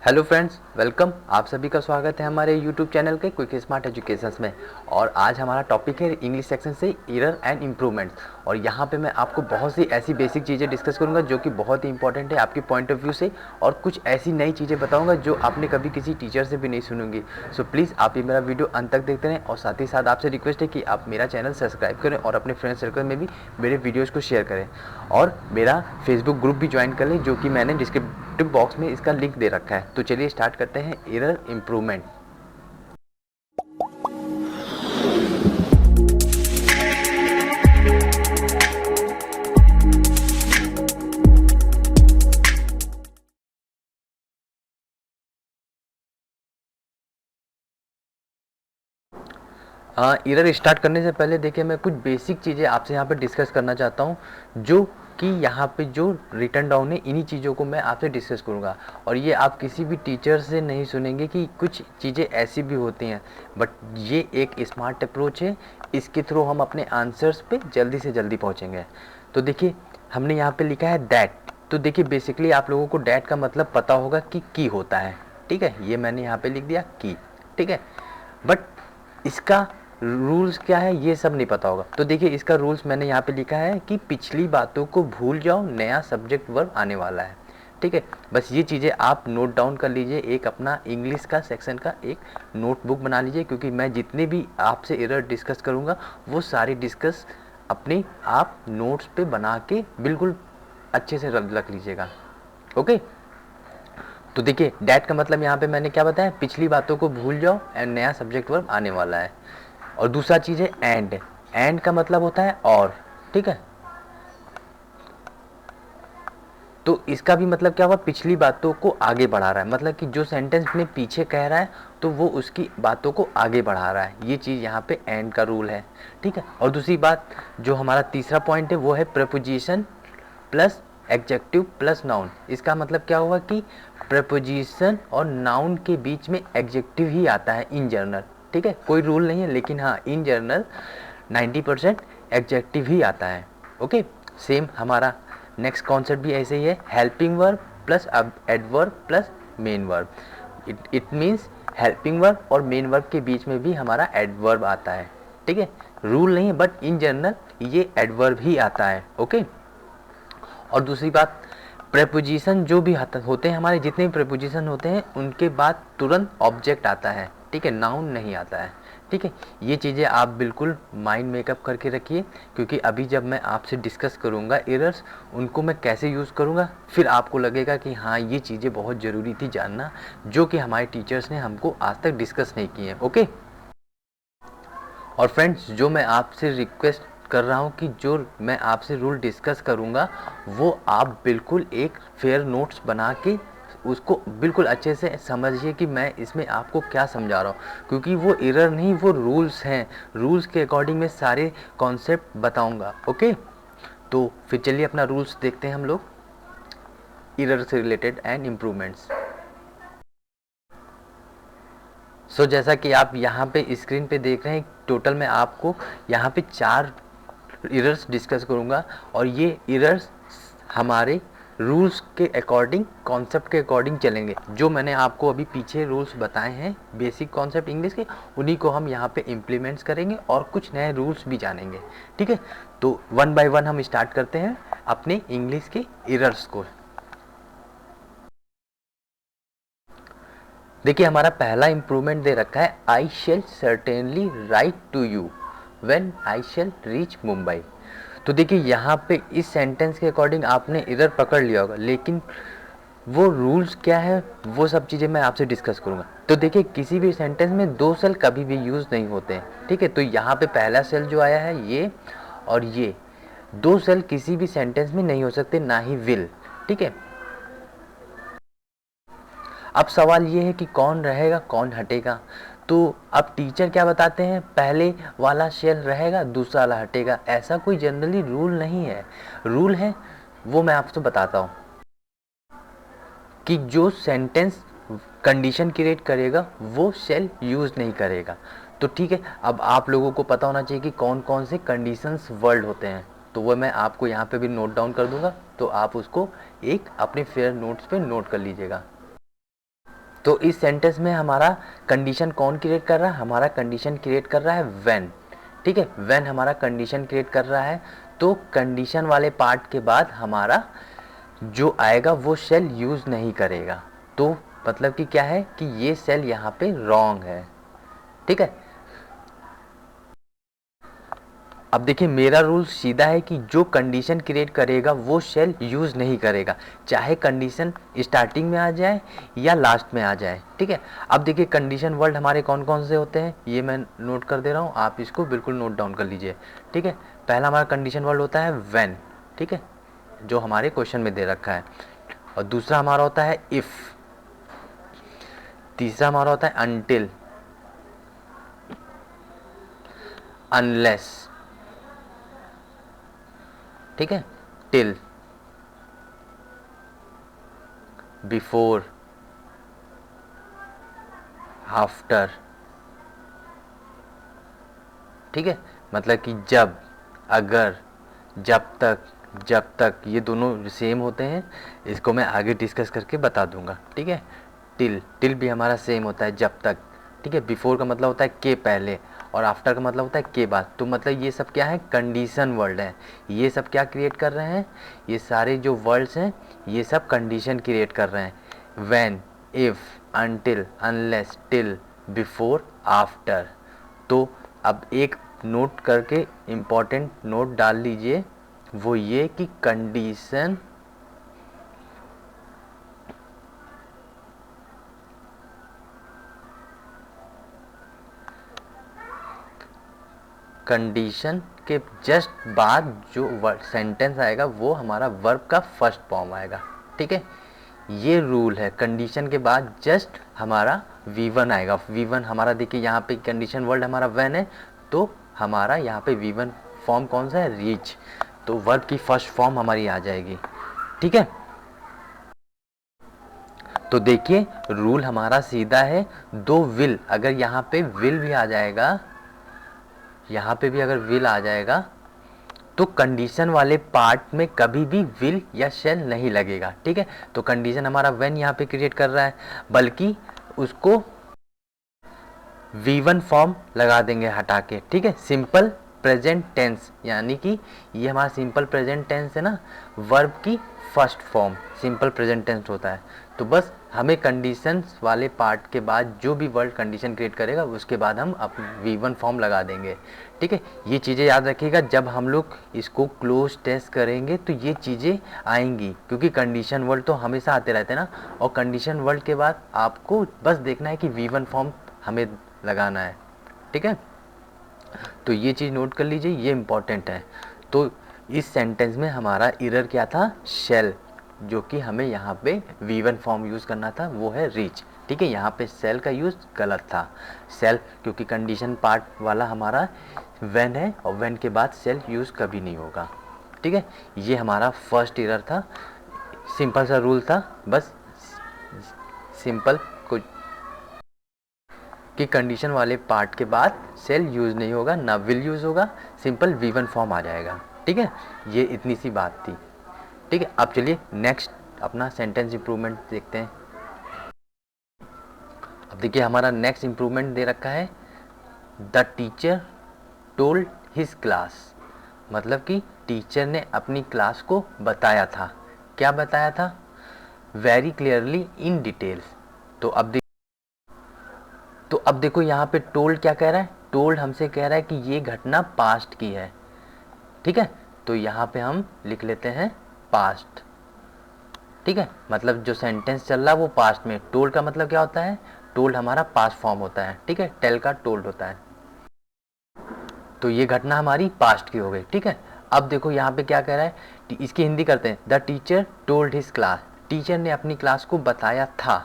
Hello friends, welcome. आप सभी का स्वागत है हमारे यूट्यूब चैनल के क्विक स्मार्ट एजुकेशंस में। और आज हमारा टॉपिक है इंग्लिश सेक्शन से एरर एंड इम्प्रूवमेंट्स। और यहाँ पे मैं आपको बहुत सी ऐसी बेसिक चीज़ें डिस्कस करूँगा जो कि बहुत ही इंपॉर्टेंट है आपके पॉइंट ऑफ व्यू से, और कुछ ऐसी नई चीज़ें बताऊँगा जो आपने कभी किसी टीचर से भी नहीं सुनूंगी। सो प्लीज़ आप ये मेरा वीडियो अंत तक देखते रहें, और साथ ही साथ आपसे रिक्वेस्ट है कि आप मेरा चैनल सब्सक्राइब करें और अपने फ्रेंड सर्कल में भी मेरे वीडियोज़ को शेयर करें, और मेरा फेसबुक ग्रुप भी ज्वाइन कर लें जो कि मैंने डिस्क्रिप्टिव बॉक्स में इसका लिंक दे रखा है। तो चलिए स्टार्ट करते हैं एरर इम्प्रूवमेंट। एरर स्टार्ट करने से पहले देखिए, मैं कुछ बेसिक चीज़ें आपसे यहाँ पे डिस्कस करना चाहता हूँ, जो कि यहाँ पे जो रिटर्न डाउन है इन्हीं चीज़ों को मैं आपसे डिस्कस करूँगा। और ये आप किसी भी टीचर से नहीं सुनेंगे कि कुछ चीज़ें ऐसी भी होती हैं, बट ये एक स्मार्ट अप्रोच है। इसके थ्रू हम अपने आंसर्स पे जल्दी से जल्दी पहुँचेंगे। तो देखिए, हमने यहाँ पे लिखा है दैट। तो देखिए, बेसिकली आप लोगों को डैट का मतलब पता होगा कि की होता है, ठीक है। ये मैंने यहाँ पे लिख दिया की, ठीक है। बट इसका रूल्स क्या है ये सब नहीं पता होगा। तो देखिए, इसका रूल्स मैंने यहाँ पे लिखा है कि पिछली बातों को भूल जाओ, नया सब्जेक्ट वर्ब आने वाला है, ठीक है। बस ये चीज़ें आप नोट डाउन कर लीजिए, एक अपना इंग्लिश का सेक्शन का एक नोटबुक बना लीजिए, क्योंकि मैं जितने भी आपसे एरर डिस्कस करूँगा वो सारे डिस्कस अपने आप नोट्स पे बना के बिल्कुल अच्छे से रख लीजिएगा, ओके। तो देखिए, डैट का मतलब यहाँ पे मैंने क्या बताया, पिछली बातों को भूल जाओ एंड नया सब्जेक्ट वर्ब आने वाला है। और दूसरा चीज़ है एंड। एंड का मतलब होता है और, ठीक है। तो इसका भी मतलब क्या हुआ, पिछली बातों को आगे बढ़ा रहा है, मतलब कि जो सेंटेंस में पीछे कह रहा है तो वो उसकी बातों को आगे बढ़ा रहा है। ये चीज़ यहाँ पे एंड का रूल है, ठीक है। और दूसरी बात, जो हमारा तीसरा पॉइंट है वो है preposition plus adjective plus noun. इसका मतलब क्या हुआ कि प्रपोजिशन और नाउन के बीच में एडजेक्टिव ही आता है इन जनरल, ठीक है। कोई रूल नहीं है, लेकिन हाँ, इन जनरल 90% एडजेक्टिव ही आता है, ओके। सेम हमारा नेक्स्ट कॉन्सेप्ट भी ऐसे ही है, helping verb plus adverb plus main verb. It means helping verb और मेन वर्ब के बीच में भी हमारा एडवर्ब आता है, ठीक है। रूल नहीं है, बट इन जनरल ये एडवर्ब ही आता है, ओके। और दूसरी बात, प्रेपोजिशन जो भी होते हैं, हमारे जितने भी प्रेपोजिशन होते हैं उनके बाद तुरंत ऑब्जेक्ट आता है, ठीक है, नाउन नहीं आता है, ठीक है। ये चीज़ें आप बिल्कुल माइंड मेकअप करके रखिए, क्योंकि अभी जब मैं आपसे डिस्कस करूँगा एरर्स, उनको मैं कैसे यूज़ करूँगा, फिर आपको लगेगा कि हाँ, ये चीज़ें बहुत ज़रूरी थी जानना, जो कि हमारे टीचर्स ने हमको आज तक डिस्कस नहीं की हैं, ओके। और फ्रेंड्स, जो मैं आपसे रिक्वेस्ट कर रहा हूँ कि जो मैं आपसे रूल डिस्कस करूँगा वो आप बिल्कुल एक फेयर नोट्स बना के उसको बिल्कुल अच्छे से समझिए कि मैं इसमें आपको क्या समझा रहा हूँ, क्योंकि वो एरर नहीं, वो रूल्स हैं। रूल्स के अकॉर्डिंग मैं सारे कॉन्सेप्ट बताऊँगा, ओके। तो फिर चलिए अपना रूल्स देखते हैं हम लोग, एरर से रिलेटेड एंड इम्प्रूवमेंट्स। सो जैसा कि आप यहाँ पे स्क्रीन पे देख रहे हैं, टोटल मैं आपको यहाँ पे 4 एरर्स डिस्कस करूँगा, और ये एरर्स हमारे रूल्स के अकॉर्डिंग, कॉन्सेप्ट के अकॉर्डिंग चलेंगे। जो मैंने आपको अभी पीछे रूल्स बताए हैं बेसिक कॉन्सेप्ट इंग्लिश के, उन्हीं को हम यहाँ पे इम्प्लीमेंट्स करेंगे और कुछ नए रूल्स भी जानेंगे, ठीक है। तो वन बाय वन हम स्टार्ट करते हैं अपने इंग्लिश के एरर्स को। देखिए, हमारा पहला इम्प्रूवमेंट दे रखा है, I shall certainly write to you when I shall reach Mumbai. तो देखिए, यहाँ पे इस सेंटेंस के अकॉर्डिंग आपने एरर पकड़ लिया होगा, लेकिन वो रूल्स क्या है वो सब चीज़ें मैं आपसे डिस्कस करूँगा। तो देखिए, किसी भी सेंटेंस में 2 सेल कभी भी यूज़ नहीं होते हैं, ठीक है। तो यहाँ पे पहला सेल जो आया है ये और ये 2 सेल किसी भी सेंटेंस में नहीं हो सकते, ना ही विल, ठीक है। अब सवाल ये है कि कौन रहेगा कौन हटेगा। तो अब टीचर क्या बताते हैं, पहले वाला शेल रहेगा दूसरा वाला हटेगा। ऐसा कोई जनरली रूल नहीं है। रूल है वो मैं आपको बताता हूँ कि जो सेंटेंस कंडीशन क्रिएट करेगा वो शेल यूज़ नहीं करेगा। तो ठीक है, अब आप लोगों को पता होना चाहिए कि कौन कौन से कंडीशंस वर्ड होते हैं, तो वो मैं आपको यहाँ पे भी नोट डाउन कर दूंगा, तो आप उसको एक अपने फेयर नोट्स पे नोट कर लीजिएगा। तो इस सेंटेंस में हमारा कंडीशन कौन क्रिएट कर रहा है, हमारा कंडीशन क्रिएट कर रहा है व्हेन, ठीक है, व्हेन हमारा कंडीशन क्रिएट कर रहा है। तो कंडीशन वाले पार्ट के बाद हमारा जो आएगा वो शेल यूज़ नहीं करेगा। तो मतलब कि क्या है कि ये सेल यहाँ पे रॉन्ग है, ठीक है। अब देखिए मेरा रूल सीधा है कि जो कंडीशन क्रिएट करेगा वो शेल यूज़ नहीं करेगा, चाहे कंडीशन स्टार्टिंग में आ जाए या लास्ट में आ जाए, ठीक है। अब देखिए कंडीशन वर्ड हमारे कौन कौन से होते हैं ये मैं नोट कर दे रहा हूँ, आप इसको बिल्कुल नोट डाउन कर लीजिए, ठीक है। पहला हमारा कंडीशन वर्ड होता है व्हेन, ठीक है, जो हमारे क्वेश्चन में दे रखा है। और दूसरा हमारा होता है इफ़, तीसरा हमारा होता है अनटिल, अनलेस, ठीक है, टिल, बिफोर, आफ्टर, ठीक है, मतलब कि जब, अगर, जब तक ये दोनों सेम होते हैं, इसको मैं आगे डिस्कस करके बता दूंगा, ठीक है। टिल भी हमारा सेम होता है जब तक, ठीक है। बिफोर का मतलब होता है के पहले, और आफ्टर का मतलब होता है के बाद। तो मतलब ये सब क्या है, कंडीशन वर्ड है। ये सब क्या क्रिएट कर रहे हैं, ये सारे जो वर्ड्स हैं ये सब कंडीशन क्रिएट कर रहे हैं। When, if, until, unless, till, before, after. तो अब एक नोट करके इम्पॉर्टेंट नोट डाल लीजिए, वो ये कि कंडीशन के जस्ट बाद जो वर्ड सेंटेंस आएगा वो हमारा वर्ब का फर्स्ट फॉर्म आएगा, ठीक है। ये रूल है, कंडीशन के बाद जस्ट हमारा V1 आएगा। V1 हमारा देखिए यहाँ पे कंडीशन वर्ड हमारा व्हेन है, तो हमारा यहाँ पे V1 फॉर्म कौन सा है, रीच। तो वर्ब की फर्स्ट फॉर्म हमारी आ जाएगी, ठीक है। तो देखिए रूल हमारा सीधा है, दो विल, अगर यहाँ पे विल भी आ जाएगा, यहाँ पे भी अगर विल आ जाएगा तो कंडीशन वाले पार्ट में कभी भी विल या शेल नहीं लगेगा, ठीक है। तो कंडीशन हमारा व्हेन यहाँ पे क्रिएट कर रहा है, बल्कि उसको V1 फॉर्म लगा देंगे हटा के, ठीक है। सिंपल प्रेजेंट टेंस, यानी कि ये हमारा सिंपल प्रेजेंट टेंस है ना, वर्ब की first form simple present tense होता है। तो बस हमें कंडीशंस वाले पार्ट के बाद जो भी वर्ड कंडीशन क्रिएट करेगा उसके बाद हम अपनी V1 फॉर्म लगा देंगे, ठीक है। ये चीज़ें याद रखिएगा, जब हम लोग इसको क्लोज टेस्ट करेंगे तो ये चीज़ें आएंगी, क्योंकि कंडीशन वर्ड तो हमेशा आते रहते हैं ना। और कंडीशन वर्ड के बाद आपको बस देखना है कि V1 फॉर्म हमें लगाना है, ठीक है। तो ये चीज़ नोट कर लीजिए, ये इम्पॉर्टेंट है। तो इस सेंटेंस में हमारा एरर क्या था, शेल, जो कि हमें यहाँ पे V1 फॉर्म यूज़ करना था, वो है रीच, ठीक है। यहाँ पे सेल का यूज़ गलत था। सेल क्योंकि कंडीशन पार्ट वाला हमारा व्हेन है, और व्हेन के बाद सेल यूज़ कभी नहीं होगा, ठीक है। ये हमारा फर्स्ट एरर था, सिंपल सा रूल था, बस सिंपल कुछ कि कंडीशन वाले पार्ट के बाद सेल यूज़ नहीं होगा, ना विल यूज़ होगा, सिंपल V1 फॉर्म आ जाएगा, ठीक है। ये इतनी सी बात थी, ठीक है। अब चलिए नेक्स्ट अपना सेंटेंस इम्प्रूवमेंट देखते हैं। अब देखिए हमारा नेक्स्ट इम्प्रूवमेंट दे रखा है, the teacher told his class, मतलब कि टीचर ने अपनी क्लास को बताया था। क्या बताया था, वेरी क्लियरली इन डिटेल्स। तो अब देखो यहाँ पे टोल्ड क्या कह रहा है, टोल्ड हमसे कह रहा है कि ये घटना पास्ट की है, ठीक है। तो यहाँ पे हम लिख लेते हैं पास्ट, ठीक है। मतलब जो सेंटेंस चल रहा है वो पास्ट में, टोल्ड का मतलब क्या होता है, टोल्ड हमारा पास्ट फॉर्म होता है, ठीक है। टेल का टोल्ड होता है। तो ये घटना हमारी पास्ट की हो गई, ठीक है। अब देखो यहाँ पे क्या कह रहा है, इसकी हिंदी करते हैं, the teacher told his class, teacher ने अपनी क्लास को बताया था।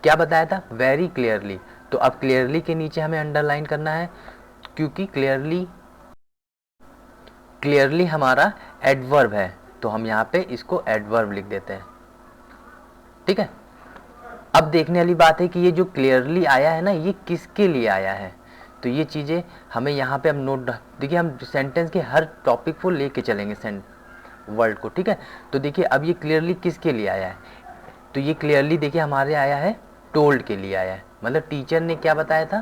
क्या बताया था, वेरी क्लियरली। तो अब क्लियरली के नीचे हमें अंडरलाइन करना है, क्योंकि क्लियरली हमारा एडवर्ब है, तो हम यहाँ पे इसको एडवर्ब लिख देते हैं, ठीक है। अब देखने वाली बात है कि ये जो क्लियरली आया है ना, ये किसके लिए आया है। तो ये चीज़ें हमें यहाँ पे हम नोट, देखिए हम सेंटेंस के हर टॉपिक को लेके चलेंगे वर्ड को, ठीक है। तो देखिए अब ये क्लियरली किसके लिए आया है, तो ये क्लियरली देखिए हमारे आया है टोल्ड के लिए आया है, मतलब टीचर ने क्या बताया था,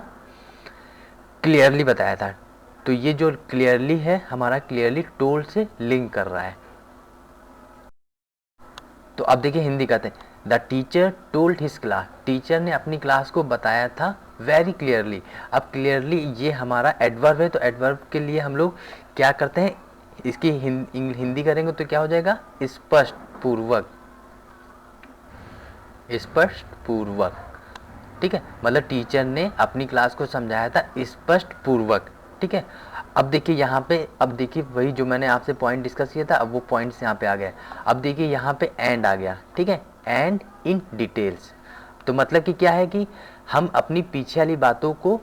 क्लियरली बताया था। तो ये जो क्लियरली है हमारा क्लियरली टोल्ड से लिंक कर रहा है। तो अब देखिए हिंदी कहते हैं, the teacher told his class, teacher ने अपनी क्लास को बताया था वेरी क्लियरली। अब क्लियरली ये हमारा एडवर्ब है, तो एडवर्ब के लिए हम लोग क्या करते हैं, इसकी हिंदी करेंगे तो क्या हो जाएगा, स्पष्ट पूर्वक, स्पष्ट पूर्वक। ठीक है, मतलब टीचर ने अपनी क्लास को समझाया था स्पष्ट पूर्वक। ठीक है, अब देखिए यहाँ पे, अब देखिए वही जो मैंने आपसे पॉइंट डिस्कस किया था, अब वो पॉइंट्स यहाँ पे आ गए। अब देखिए यहाँ पे एंड आ गया, ठीक है, एंड इन डिटेल्स। तो मतलब कि क्या है कि हम अपनी पीछे वाली बातों को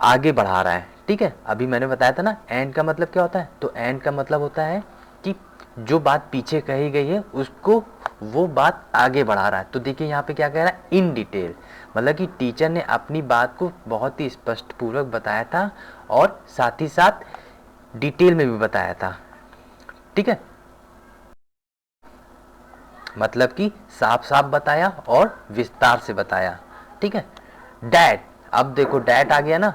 आगे बढ़ा रहा है। ठीक है, अभी मैंने बताया था ना एंड का मतलब क्या होता है, तो एंड का मतलब होता है कि जो बात पीछे कही गई है उसको वो बात आगे बढ़ा रहा है। तो देखिए यहाँ पे क्या कह रहा है, इन डिटेल, मतलब कि टीचर ने अपनी बात को बहुत ही स्पष्ट पूर्वक बताया था और साथ ही साथ डिटेल में भी बताया था। ठीक है, मतलब कि साफ साफ बताया और विस्तार से बताया। ठीक है, डैट, अब देखो डैट आ गया ना,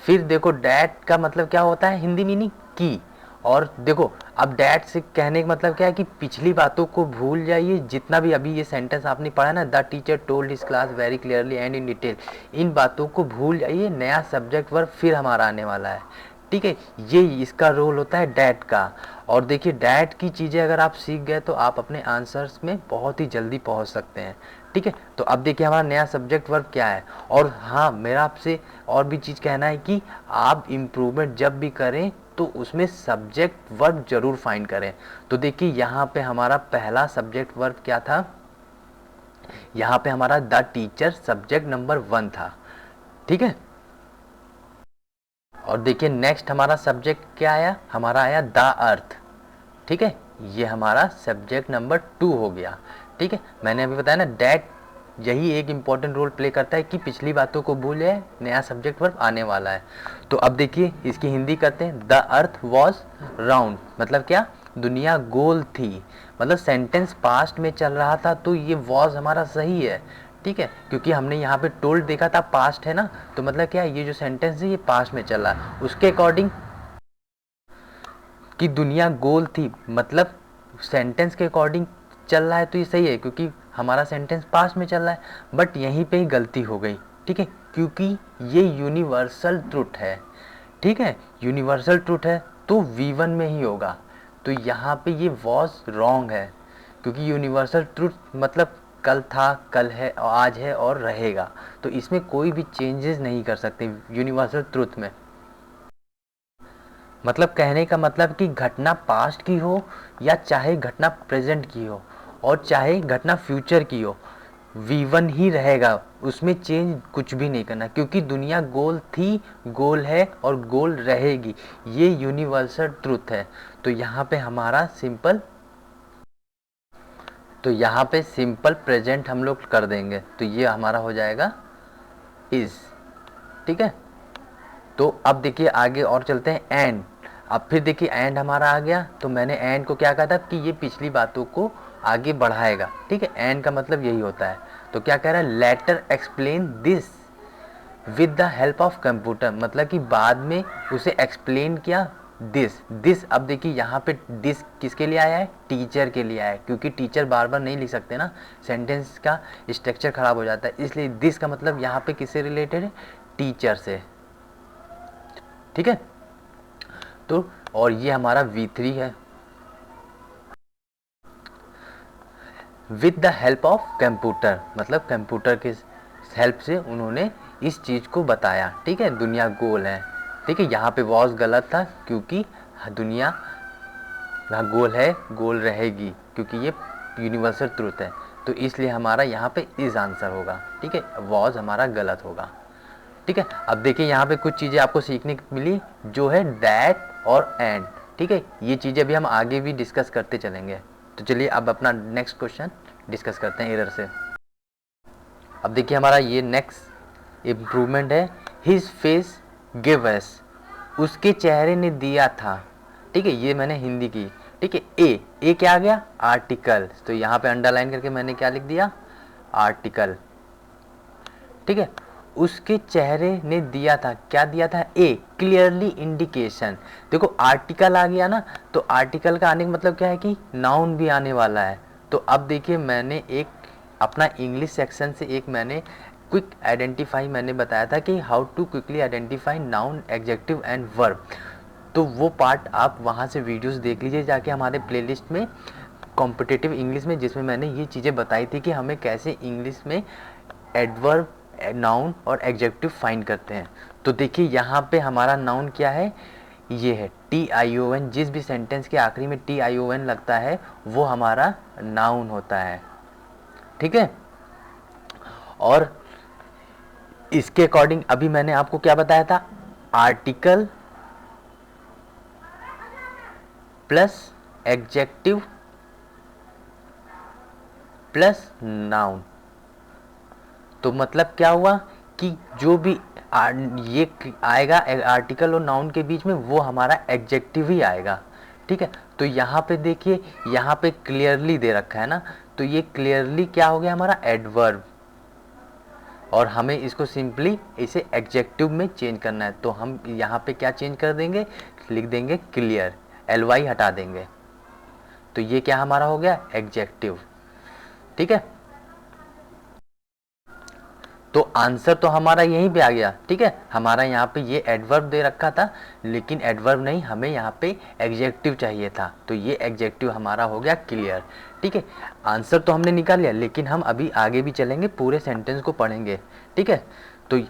फिर देखो डैट का मतलब क्या होता है हिंदी मीनिंग की। और देखो अब डैट से कहने का मतलब क्या है कि पिछली बातों को भूल जाइए, जितना भी अभी ये सेंटेंस आपने पढ़ा ना, the teacher told his class very clearly and in detail, इन बातों को भूल जाइए, नया सब्जेक्ट वर्ब फिर हमारा आने वाला है। ठीक है, ये इसका रोल होता है डैट का। और देखिए डैट की चीज़ें अगर आप सीख गए तो आप अपने आंसर्स में बहुत ही जल्दी पहुंच सकते हैं। ठीक है, तो अब देखिए हमारा नया सब्जेक्ट वर्ब क्या है। और हाँ, मेरा आपसे और भी चीज़ कहना है कि आप इम्प्रूवमेंट जब भी करें तो उसमें सब्जेक्ट वर्ब जरूर फाइंड करें। तो देखिए यहाँ पे हमारा पहला सब्जेक्ट वर्ब क्या था, यहाँ पे हमारा द टीचर सब्जेक्ट नंबर 1 था। ठीक है, और देखिए नेक्स्ट हमारा सब्जेक्ट क्या आया, हमारा आया द अर्थ। ठीक है, ये हमारा सब्जेक्ट नंबर 2 हो गया। ठीक है, मैंने अभी बताया ना डैट यही एक इम्पॉर्टेंट रोल प्ले करता है कि पिछली बातों को भूले, नया सब्जेक्ट वर्ब आने वाला है। तो अब देखिए इसकी हिंदी करते हैं, द अर्थ वॉज राउंड, मतलब क्या, दुनिया गोल थी। मतलब सेंटेंस पास्ट में चल रहा था तो ये वॉज हमारा सही है। ठीक है, क्योंकि हमने यहाँ पे टोल्ड देखा था, पास्ट है ना, तो मतलब क्या, ये जो सेंटेंस है ये पास्ट में चल रहा है, उसके अकॉर्डिंग कि दुनिया गोल थी, मतलब सेंटेंस के अकॉर्डिंग चल रहा है तो ये सही है क्योंकि हमारा सेंटेंस पास्ट में चल रहा है। बट यहीं पे ही गलती हो गई। ठीक है, क्योंकि ये यूनिवर्सल ट्रुथ है। ठीक है, यूनिवर्सल ट्रुथ है तो V1 में ही होगा। तो यहाँ पे ये वॉज रॉन्ग है, क्योंकि यूनिवर्सल ट्रुथ मतलब कल था, कल है, आज है और रहेगा, तो इसमें कोई भी चेंजेस नहीं कर सकते यूनिवर्सल ट्रुथ में। मतलब कहने का मतलब कि घटना पास्ट की हो या चाहे घटना प्रेजेंट की हो और चाहे घटना फ्यूचर की हो, V1 ही रहेगा, उसमें चेंज कुछ भी नहीं करना, क्योंकि दुनिया गोल थी, गोल है और गोल रहेगी, ये यूनिवर्सल ट्रुथ है। तो यहाँ पे हमारा सिंपल, तो यहाँ पे सिंपल प्रेजेंट हम लोग कर देंगे, तो ये हमारा हो जाएगा इज। ठीक है, तो अब देखिए आगे और चलते हैं, एंड। अब फिर देखिए एंड हमारा आ गया, तो मैंने एंड को क्या कहा था कि ये पिछली बातों को आगे बढ़ाएगा। ठीक है, एंड का मतलब यही होता है। तो क्या कह रहा है, letter explain this with the help of computer, मतलब कि बाद में उसे एक्सप्लेन किया दिस। अब देखिए यहाँ पे दिस किसके लिए आया है, टीचर के लिए आया है, क्योंकि टीचर बार बार नहीं लिख सकते ना, सेंटेंस का स्ट्रक्चर खराब हो जाता है, इसलिए दिस का मतलब यहाँ पे किससे रिलेटेड है, टीचर से। ठीक है, तो और ये हमारा V3 है, with the help of computer, मतलब कंप्यूटर के हेल्प से उन्होंने इस चीज़ को बताया। ठीक है, दुनिया गोल है। ठीक है, यहाँ पे वॉज गलत था क्योंकि दुनिया गोल है, गोल रहेगी, क्योंकि ये यूनिवर्सल ट्रूथ है, तो इसलिए हमारा यहाँ पे इज आंसर होगा। ठीक है, वॉज हमारा गलत होगा। ठीक है, अब देखिए यहाँ पे कुछ चीज़ें आपको सीखने को मिली, जो है दैट और एंड। ठीक है, ये चीज़ें अभी हम आगे भी डिस्कस करते चलेंगे। तो चलिए अब अपना नेक्स्ट क्वेश्चन डिस्कस करते हैं एरर से। अब देखिए हमारा ये नेक्स्ट इम्प्रूवमेंट है, हिज फेस गिव अस, उसके चेहरे ने दिया था। ठीक है, ये मैंने हिंदी की। ठीक है, ए क्या आ गया, आर्टिकल, तो यहाँ पे अंडरलाइन करके मैंने क्या लिख दिया, आर्टिकल। ठीक है, उसके चेहरे ने दिया था, क्या दिया था, ए क्लियरली इंडिकेशन। देखो आर्टिकल आ गया ना, तो आर्टिकल का आने का मतलब क्या है कि नाउन भी आने वाला है। तो अब देखिए मैंने एक अपना इंग्लिश सेक्शन से एक मैंने क्विक आइडेंटिफाई मैंने बताया था कि how to quickly identify noun adjective and verb. तो वो पार्ट आप वहाँ से वीडियोस देख लीजिए जाके हमारे प्लेलिस्ट में कॉम्पिटिटिव इंग्लिश में, जिसमें मैंने ये चीज़ें बताई थी कि हमें कैसे इंग्लिश में एडवर्ब, नाउन और एडजेक्टिव फाइंड करते हैं। तो देखिए यहाँ पे हमारा नाउन क्या है, ये है TION। जिस भी सेंटेंस के आखिरी में TION लगता है वो हमारा नाउन होता है, ठीक है। और इसके अकॉर्डिंग अभी मैंने आपको क्या बताया था, article plus adjective plus noun. तो मतलब क्या हुआ कि जो भी ये आएगा आर्टिकल और नाउन के बीच में वो हमारा एडजेक्टिव ही आएगा, ठीक है। तो यहाँ पे देखिए, यहाँ पे क्लियरली दे रखा है ना, तो ये क्लियरली क्या हो गया हमारा एडवर्ब, और हमें इसको सिंपली इसे एडजेक्टिव में चेंज करना है। तो हम यहाँ पे क्या चेंज कर देंगे, लिख देंगे क्लियर, LY हटा देंगे, तो ये क्या हमारा हो गया एडजेक्टिव, ठीक है। तो आंसर तो हमारा यहीं पे आ गया, ठीक है। हमारा यहाँ पे ये एडवर्ब दे रखा था, लेकिन एडवर्ब नहीं, हमें यहाँ पे एडजेक्टिव चाहिए था, तो ये एडजेक्टिव हमारा हो गया क्लियर, ठीक है। आंसर तो हमने निकाल लिया, लेकिन हम अभी आगे भी चलेंगे, पूरे सेंटेंस को पढ़ेंगे, ठीक है। तो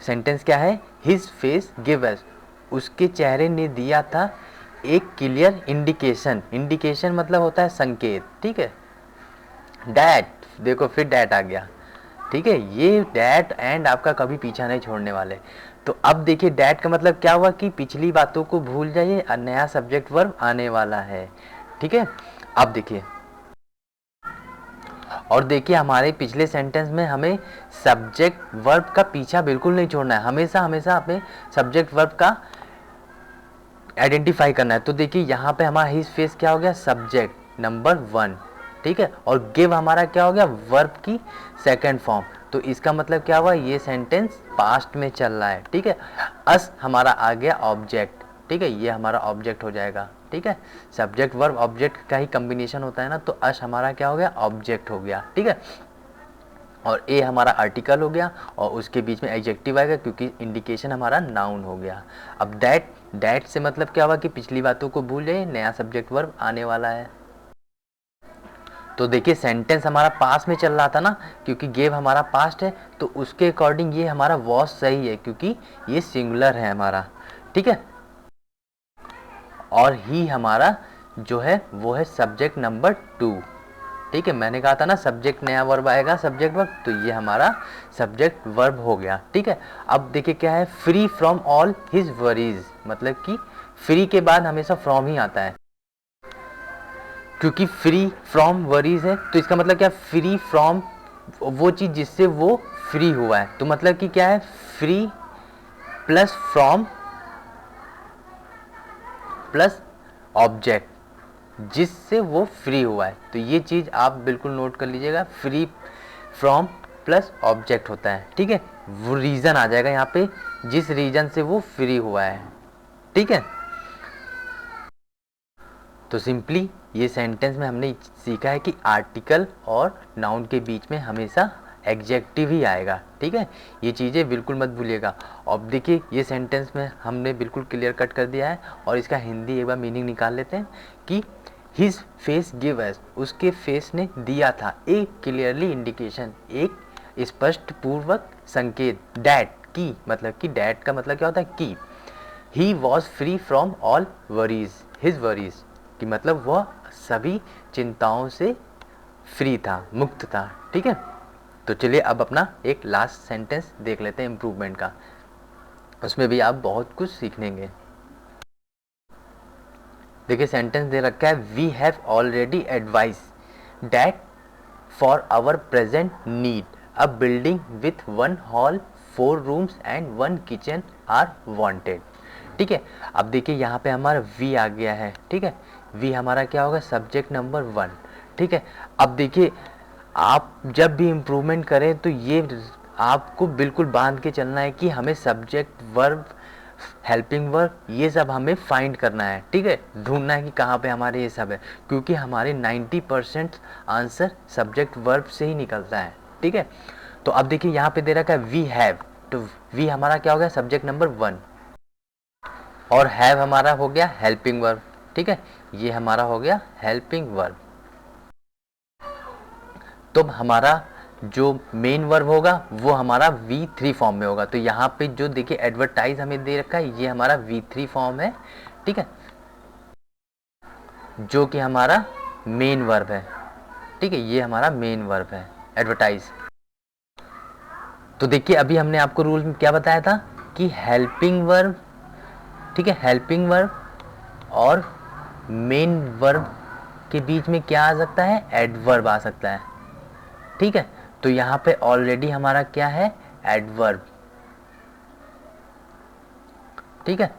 सेंटेंस क्या है, हिज फेस गिव अस, उसके चेहरे ने दिया था एक क्लियर इंडिकेशन। इंडिकेशन मतलब होता है संकेत, ठीक है। डैट, देखो फिर डैट आ गया, ठीक है। ये डैट एंड आपका कभी पीछा नहीं छोड़ने वाले। तो अब देखिए डैट का मतलब क्या हुआ कि पिछली बातों को भूल जाइए, नया सब्जेक्ट वर्ब आने वाला है, ठीक है। अब देखिए, और देखिए हमारे पिछले सेंटेंस में हमें सब्जेक्ट वर्ब का पीछा बिल्कुल नहीं छोड़ना है, हमेशा हमेशा हमें सब्जेक्ट वर्ब का आइडेंटिफाई करना है। तो देखिए यहाँ पे हमारा हिज फेस क्या हो गया, सब्जेक्ट नंबर 1, ठीक है। और गिव हमारा क्या हो गया, वर्ब की सेकंड फॉर्म। तो इसका मतलब क्या हुआ, ये सेंटेंस पास्ट में चल रहा है, ठीक है। अस हमारा आ गया ऑब्जेक्ट, ठीक है, ये हमारा ऑब्जेक्ट हो जाएगा, ठीक है। सब्जेक्ट वर्ब ऑब्जेक्ट का ही कॉम्बिनेशन होता है ना, तो अस हमारा क्या हो गया, ऑब्जेक्ट हो गया, ठीक है। और ए हमारा आर्टिकल हो गया, और उसके बीच में एडजेक्टिव आएगा क्योंकि इंडिकेशन हमारा नाउन हो गया। अब दैट से मतलब क्या हुआ कि पिछली बातों को भूल जाइए, नया सब्जेक्ट वर्ब आने वाला है। तो देखिए सेंटेंस हमारा पास में चल रहा था ना, क्योंकि गेव हमारा पास्ट है, तो उसके अकॉर्डिंग ये हमारा वॉज सही है क्योंकि ये सिंगुलर है हमारा, ठीक है। और ही हमारा जो है वो है सब्जेक्ट नंबर 2, ठीक है। मैंने कहा था ना सब्जेक्ट नया वर्ब आएगा सब्जेक्ट वर्ब, तो ये हमारा सब्जेक्ट वर्ब हो गया, ठीक है। अब देखिए क्या है, free from all his worries, मतलब कि फ्री के बाद हमेशा फ्रॉम ही आता है, क्योंकि फ्री फ्रॉम वरीज है, तो इसका मतलब क्या, फ्री फ्रॉम वो चीज़ जिससे वो फ्री हुआ है। तो मतलब कि क्या है, free plus from plus object जिससे वो फ्री हुआ है। तो ये चीज़ आप बिल्कुल नोट कर लीजिएगा, फ्री फ्रॉम प्लस ऑब्जेक्ट होता है, ठीक है। वो रीज़न आ जाएगा यहाँ पे, जिस रीज़न से वो फ्री हुआ है, ठीक है। तो सिंपली ये सेंटेंस में हमने सीखा है कि आर्टिकल और नाउन के बीच में हमेशा एडजेक्टिव ही आएगा, ठीक है। ये चीज़ें बिल्कुल मत भूलिएगा। अब देखिए ये सेंटेंस में हमने बिल्कुल क्लियर कट कर दिया है, और इसका हिंदी एक बार मीनिंग निकाल लेते हैं कि हिज फेस गिव अस, उसके फेस ने दिया था एक क्लियरली इंडिकेशन, एक स्पष्ट पूर्वक संकेत, डैट की, मतलब कि डैट का मतलब क्या होता है कि he was free from all worries, his worries कि मतलब वह सभी चिंताओं से फ्री था, मुक्त था, ठीक है। तो चलिए अब अपना एक लास्ट सेंटेंस देख लेते हैं इम्प्रूवमेंट का, उसमें भी आप बहुत कुछ सीखेंगे। देखिए सेंटेंस दे रखा है, we have already advise that for our present need a building with 1 hall 4 rooms and 1 kitchen are wanted, ठीक है। अब देखिए यहाँ पे हमारा वी आ गया है, ठीक है। वी हमारा क्या होगा, सब्जेक्ट नंबर 1, ठीक है। अब देखिए आप जब भी इम्प्रूवमेंट करें तो ये आपको बिल्कुल बांध के चलना है कि हमें सब्जेक्ट वर्ब हेल्पिंग वर्ब ये सब हमें फाइंड करना है, ठीक है, ढूंढना है कि कहाँ पे हमारे ये सब है, क्योंकि हमारे 90% आंसर सब्जेक्ट वर्ब से ही निकलता है, ठीक है। तो अब देखिए यहाँ पे दे रखा है वी हैव, तो वी हमारा क्या हो गया, सब्जेक्ट नंबर 1, और हैव हमारा हो गया हेल्पिंग वर्ब, ठीक है, ये हमारा हो गया हेल्पिंग वर्ब। तो हमारा जो मेन वर्ब होगा वो हमारा V3 फॉर्म में होगा। तो यहाँ पे जो देखिए एडवर्टाइज हमें दे रखा है ये हमारा V3 फॉर्म है, ठीक है, जो कि हमारा मेन वर्ब है, ठीक है, ये हमारा मेन वर्ब है एडवर्टाइज। तो देखिए अभी हमने आपको रूल में क्या बताया था कि हेल्पिंग वर्ब, ठीक है, हेल्पिंग वर्ब और मेन वर्ब के बीच में क्या आ सकता है, एडवर्ब आ सकता है, ठीक है। तो यहाँ पे ऑलरेडी हमारा क्या है, एडवर्ब, ठीक है।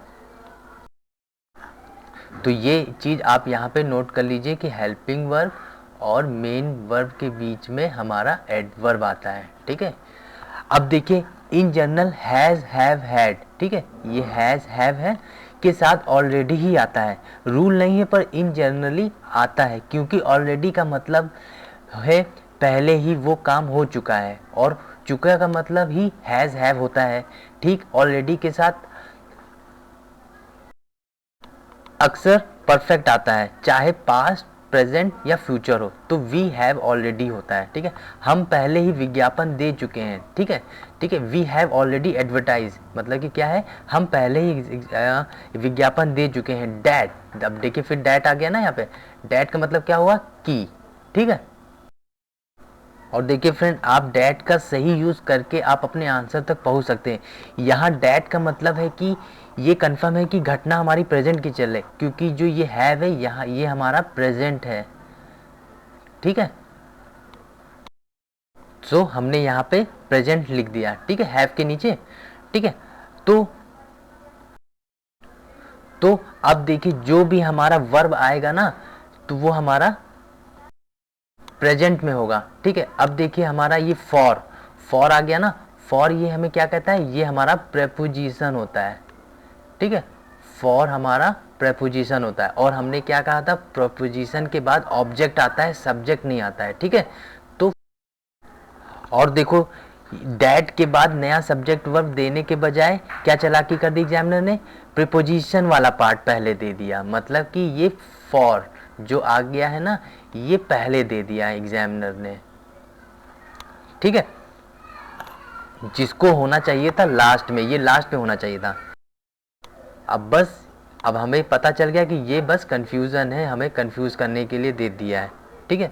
तो ये चीज़ आप यहाँ पे नोट कर लीजिए कि हेल्पिंग वर्ब और मेन वर्ब के बीच में हमारा एडवर्ब आता है, ठीक है। अब देखिए in general has have had, ठीक है, ये हैज़ हैव है के साथ ऑलरेडी ही आता है, रूल नहीं है पर इन जनरली आता है, क्योंकि ऑलरेडी का मतलब है पहले ही वो काम हो चुका है, और चुका का मतलब ही हैज़ हैव होता है, ठीक। ऑलरेडी के साथ अक्सर परफेक्ट आता है, चाहे पास्ट प्रेजेंट या फ्यूचर हो, तो वी हैव ऑलरेडी होता है, ठीक है, हम पहले ही विज्ञापन दे चुके हैं, ठीक है, ठीक है, वी हैव ऑलरेडी एडवर्टाइज, मतलब कि क्या है, हम पहले ही विज्ञापन दे चुके हैं। डैट, अब देखिए फिर डैट आ गया ना यहाँ पे, डैट का मतलब क्या हुआ, की, ठीक है। और देखिए फ्रेंड आप डैट का सही यूज़ करके आप अपने आंसर तक पहुंच सकते हैं। यहाँ डैट का मतलब है कि ये कंफर्म है कि घटना हमारी प्रेजेंट की चल रही, क्योंकि जो ये हैव है यहाँ ये हमारा प्रेजेंट है, ठीक है। सो हमने यहाँ पे प्रेजेंट लिख दिया, ठीक है, हैव के नीचे, ठीक है। तो अब देखिए जो भी हमारा वर्ब आएगा ना तो वो हमारा प्रेजेंट में होगा, ठीक है। अब देखिए हमारा ये फॉर आ गया ना, फॉर ये हमें क्या कहता है, ये हमारा प्रेपोजिशन होता है, ठीक है, फॉर हमारा प्रेपोजिशन होता है। और हमने क्या कहा था, प्रेपोजिशन के बाद ऑब्जेक्ट आता है, सब्जेक्ट नहीं आता है, ठीक है। तो और देखो डैट के बाद नया सब्जेक्ट वर्ब देने के बजाय क्या चालाकी कर दी एग्जामिनर ने, प्रीपोजिशन वाला पार्ट पहले दे दिया, मतलब कि ये फॉर जो आ गया है ना ये पहले दे दिया है एग्जामिनर ने, ठीक है, जिसको होना चाहिए था लास्ट में, ये लास्ट में होना चाहिए था। अब हमें पता चल गया कि ये बस कंफ्यूजन है, हमें कंफ्यूज करने के लिए दे दिया है, ठीक है।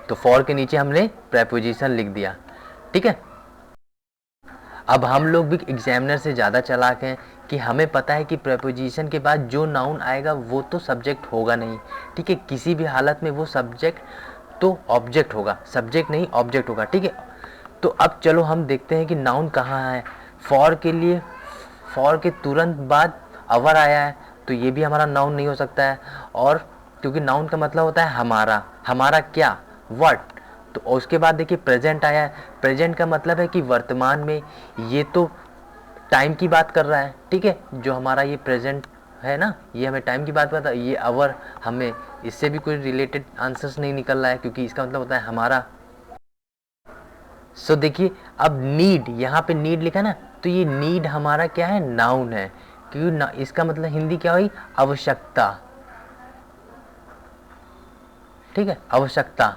तो फॉर के नीचे हमने प्रेपोजिशन लिख दिया, ठीक है। अब हम लोग भी एग्जामिनर से ज़्यादा चालाक हैं कि हमें पता है कि प्रेपोजिशन के बाद जो नाउन आएगा वो तो सब्जेक्ट होगा नहीं, ठीक है, किसी भी हालत में वो सब्जेक्ट तो ऑब्जेक्ट होगा, सब्जेक्ट नहीं ऑब्जेक्ट होगा, ठीक है। तो अब चलो हम देखते हैं कि नाउन कहाँ है। फॉर के लिए फॉर के तुरंत बाद अवर आया है तो ये भी हमारा नाउन नहीं हो सकता है, और क्योंकि नाउन का मतलब होता है हमारा, हमारा क्या, व्हाट। तो उसके बाद देखिए प्रेजेंट आया है, प्रेजेंट का मतलब है कि वर्तमान में, ये तो टाइम की बात कर रहा है, ठीक है, जो हमारा ये प्रेजेंट है ना ये हमें टाइम की बात करता है, ये अवर हमें इससे भी कोई रिलेटेड आंसर्स नहीं निकल रहा है क्योंकि इसका मतलब होता है हमारा। सो देखिए अब नीड, यहाँ पे नीड लिखा ना, तो ये नीड हमारा क्या है, नाउन है, क्योंकि इसका मतलब हिंदी क्या हुई, आवश्यकता, ठीक है, आवश्यकता।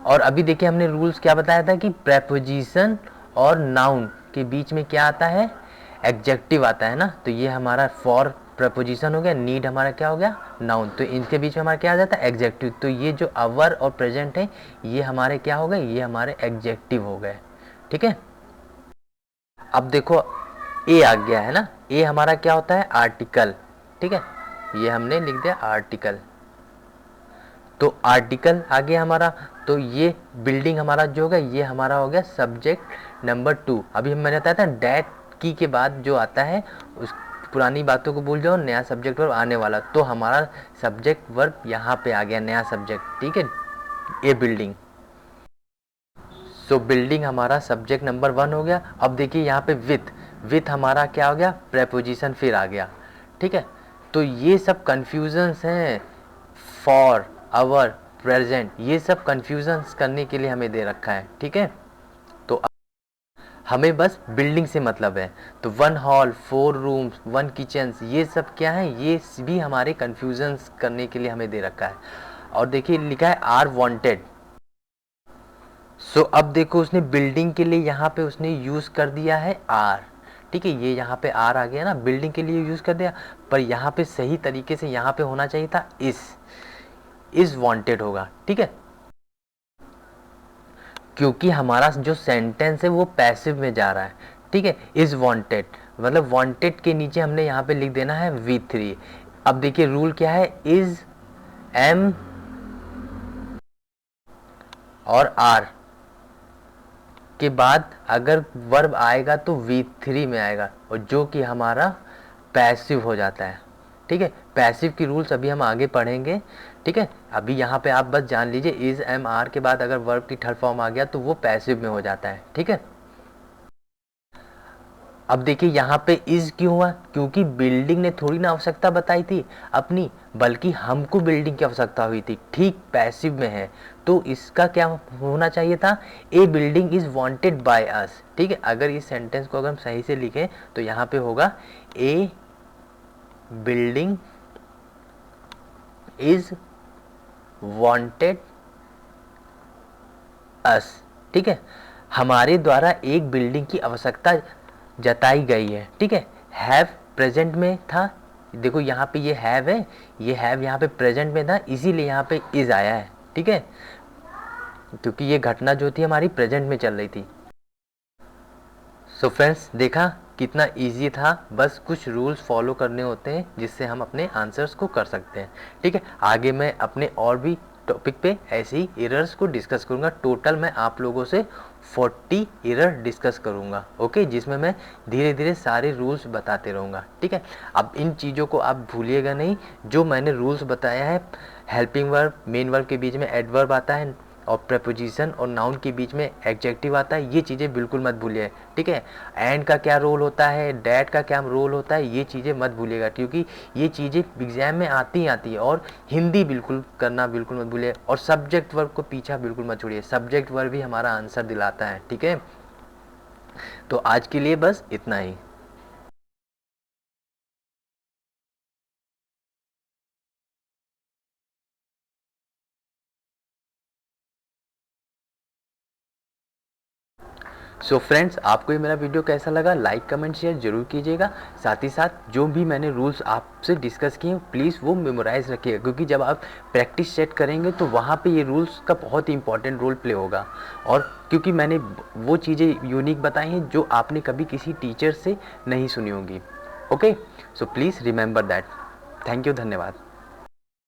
और अभी देखिए हमने रूल्स क्या बताया था कि प्रेपोजिशन और नाउन के बीच में क्या आता है, एडजेक्टिव आता है ना, तो ये हमारा फॉर प्रेपोजिशन हो गया, नीड हमारा क्या हो गया, नाउन, तो इनके बीच में हमारा क्या आ जाता है, एडजेक्टिव। तो ये जो अवर और प्रेजेंट है ये हमारे क्या हो गए, ये हमारे एडजेक्टिव हो गए, ठीक है। अब देखो ए आ गया है ना, ए हमारा क्या होता है, आर्टिकल, ठीक है, ये हमने लिख दिया आर्टिकल। तो आर्टिकल आ गया हमारा, तो ये बिल्डिंग हमारा जो होगा ये हमारा हो गया सब्जेक्ट नंबर 2। अभी मैंने बताया था डैट की के बाद जो आता है उस पुरानी बातों को भूल जाओ, नया सब्जेक्ट वर्ब आने वाला, तो हमारा सब्जेक्ट वर्ब यहाँ पे आ गया, नया सब्जेक्ट, ठीक है, ए बिल्डिंग, सो बिल्डिंग हमारा सब्जेक्ट नंबर 1 हो गया। अब देखिए यहाँ पे विथ हमारा क्या हो गया, प्रेपोजिशन फिर आ गया, ठीक है। तो ये सब कन्फ्यूजन्स हैं, फॉर, अवर, प्रेजेंट, ये सब कन्फ्यूजन्स करने के लिए हमें दे रखा है, ठीक है। तो हमें बस बिल्डिंग से मतलब है। तो 1 हॉल, 4 रूम्स, 1 किचन, ये सब क्या है, ये भी हमारे कन्फ्यूजन्स करने के लिए हमें दे रखा है। और देखिए लिखा है आर वांटेड। सो अब देखो उसने बिल्डिंग के लिए यहाँ पे उसने यूज़ कर दिया है आर, ठीक है। ये यहाँ पे आर आ गया ना, बिल्डिंग के लिए यूज़ कर दिया, पर यहाँ पे सही तरीके से यहाँ पे होना चाहिए था इज वांटेड होगा, ठीक है। क्योंकि हमारा जो सेंटेंस है वो पैसिव में जा रहा है, ठीक है। इज वांटेड मतलब वांटेड के नीचे हमने यहाँ पे लिख देना है V3। अब देखिए रूल क्या है, इज, एम और आर के बाद अगर वर्ब आएगा तो V3 में आएगा, और जो कि हमारा पैसिव हो जाता है, ठीक है। पैसिव की रूल्स अभी हम आगे पढ़ेंगे, ठीक है। अभी यहाँ पे आप बस जान लीजिए इज, एम, आर के बाद अगर वर्ब की थर्ड फॉर्म आ गया तो वो पैसिव में हो जाता है, ठीक है। अब देखिए यहाँ पे इज क्यों हुआ, क्योंकि बिल्डिंग ने थोड़ी ना आवश्यकता बताई थी अपनी, बल्कि हमको बिल्डिंग की आवश्यकता हुई थी, ठीक पैसिव में है। तो इसका क्या होना चाहिए था, a building is wanted by us, ठीक है। अगर इस सेंटेंस को अगर हम सही से लिखें तो यहाँ पे होगा ए बिल्डिंग इज वांटेड अस, ठीक है। हमारे द्वारा एक बिल्डिंग की आवश्यकता जताई गई है, ठीक है। हैव प्रेजेंट में था, देखो यहाँ पे ये हैव है, ये हैव यहाँ पे प्रेजेंट में था, इसीलिए यहाँ पे इज आया है, ठीक है। क्योंकि ये घटना जो थी हमारी प्रेजेंट में चल रही थी। सो फ्रेंड्स देखा कितना इजी था, बस कुछ रूल्स फॉलो करने होते हैं जिससे हम अपने आंसर्स को कर सकते हैं, ठीक है। आगे मैं अपने और भी टॉपिक पे ऐसे ही एरर्स को डिस्कस करूंगा। टोटल मैं आप लोगों से 40 एरर डिस्कस करूंगा, ओके, जिसमें मैं धीरे धीरे सारे रूल्स बताते रहूँगा, ठीक है। अब इन चीज़ों को आप भूलिएगा नहीं, जो मैंने रूल्स बताया है, हेल्पिंग वर्ब, मेन वर्ब के बीच में एडवर्ब आता है, और प्रेपोजिशन और नाउन के बीच में एडजेक्टिव आता है, ये चीज़ें बिल्कुल मत भूलिए, ठीक है। एंड का क्या रोल होता है, डैट का क्या रोल होता है, ये चीज़ें मत भूलिएगा, क्योंकि ये चीज़ें एग्जाम में आती ही आती है। और हिंदी बिल्कुल करना बिल्कुल मत भूलिए, और सब्जेक्ट वर्ब को पीछा बिल्कुल मत छोड़िए, सब्जेक्ट वर्ब भी हमारा आंसर दिलाता है, ठीक है। तो आज के लिए बस इतना ही। सो फ्रेंड्स आपको ये मेरा वीडियो कैसा लगा, लाइक कमेंट शेयर जरूर कीजिएगा। साथ ही साथ जो भी मैंने रूल्स आपसे डिस्कस किए प्लीज़ वो मेमोराइज रखिएगा, क्योंकि जब आप प्रैक्टिस सेट करेंगे तो वहाँ पे ये रूल्स का बहुत ही इंपॉर्टेंट रोल प्ले होगा। और क्योंकि मैंने वो चीज़ें यूनिक बताई हैं जो आपने कभी किसी टीचर से नहीं सुनी होंगी, okay. So please remember that. Thank you, धन्यवाद।